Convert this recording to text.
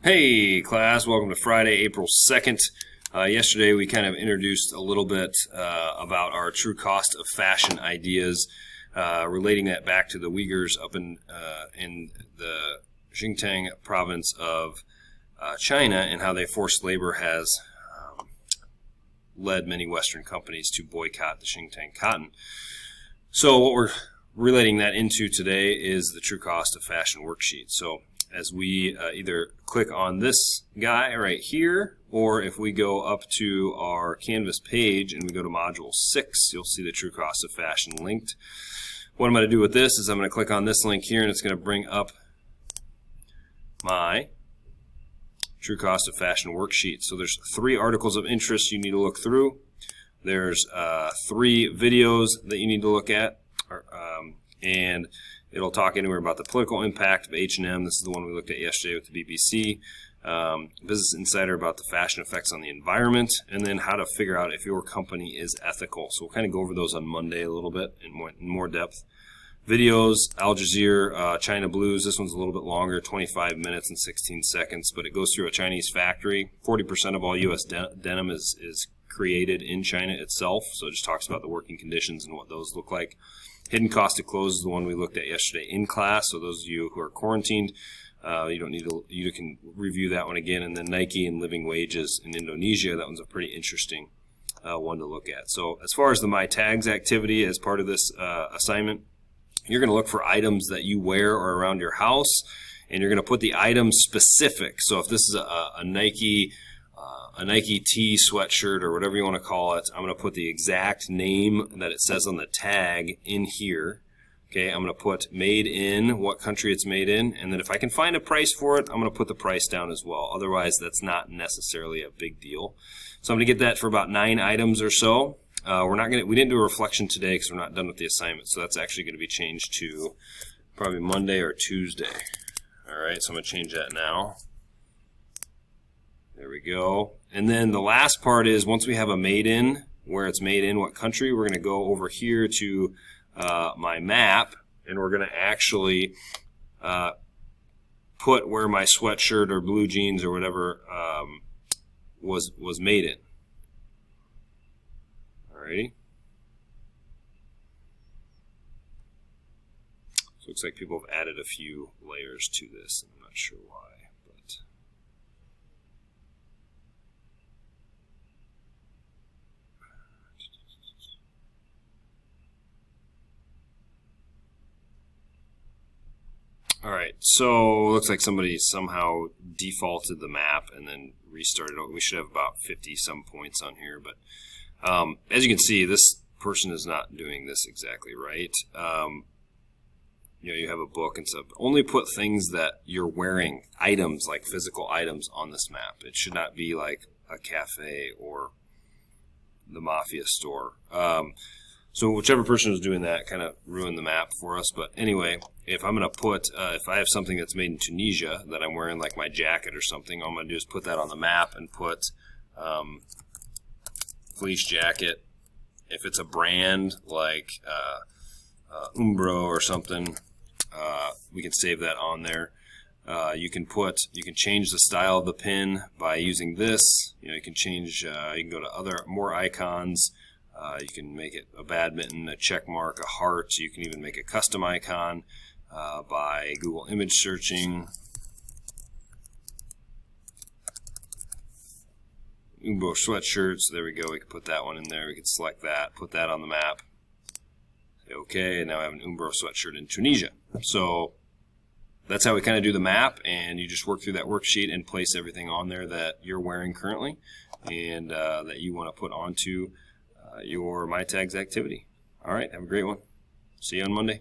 Hey class, welcome to Friday, April 2nd. Yesterday we kind of introduced a little bit about our true cost of fashion ideas, relating that back to the Uyghurs up in the Xinjiang province of China, and how they forced labor has led many Western companies to boycott the Xinjiang cotton. So what we're relating that into today is the true cost of fashion worksheet. So as we either click on this guy right here, or if we go up to our Canvas page and we go to Module 6, you'll see the true cost of fashion linked. What I'm going to do with this is I'm going to click on this link here, and it's going to bring up my true cost of fashion worksheet. So there's 3 articles of interest you need to look through. There's 3 videos that you need to look at, and it'll talk anywhere about the political impact of H&M. This is the one we looked at yesterday with the BBC. Business Insider about the fashion effects on the environment, and then how to figure out if your company is ethical. So we'll kind of go over those on Monday a little bit in more depth. Videos, Al Jazeera, China Blues. This one's a little bit longer, 25 minutes and 16 seconds, but it goes through a Chinese factory. 40% of all U.S. denim is created in China itself, so it just talks about the working conditions and what those look like. Hidden cost of clothes is the one we looked at yesterday in class, so those of you who are quarantined, you can review that one again. And then Nike and living wages in Indonesia, that one's a pretty interesting one to look at. So as far as the My Tags activity as part of this assignment, you're going to look for items that you wear or around your house, and you're going to put the item specific. So if this is a Nike tee sweatshirt or whatever you want to call it, I'm going to put the exact name that it says on the tag in here. Okay, I'm going to put made in, what country it's made in, and then if I can find a price for it, I'm going to put the price down as well. Otherwise, that's not necessarily a big deal. So I'm going to get that for about 9 items or so. We didn't do a reflection today because we're not done with the assignment, so that's actually going to be changed to probably Monday or Tuesday. All right, so I'm going to change that now. There we go. And then the last part is, once we have a made in, where it's made in what country, we're going to go over here to my map, and we're going to actually put where my sweatshirt or blue jeans or whatever was made in. Alrighty. So it looks like people have added a few layers to this. I'm not sure why. Alright, so it looks like somebody somehow defaulted the map and then restarted it. We should have about 50 some points on here, but as you can see, this person is not doing this exactly right. You have a book and stuff. Only put things that you're wearing, items like physical items, on this map. It should not be like a cafe or the mafia store. So whichever person was doing that kind of ruined the map for us. But anyway, if I'm going to put, if I have something that's made in Tunisia that I'm wearing, like my jacket or something, all I'm going to do is put that on the map and put fleece jacket. If it's a brand like Umbro or something, we can save that on there. You can change the style of the pin by using this. You can change, you can go to more icons. You can make it a badminton, a check mark, a heart. You can even make a custom icon by Google image searching. Umbro sweatshirts. There we go. We can put that one in there. We can select that, put that on the map. Say okay, and now I have an Umbro sweatshirt in Tunisia. So that's how we kind of do the map, and you just work through that worksheet and place everything on there that you're wearing currently and that you want to put onto your My Tags activity. All right, have a great one. See you on Monday.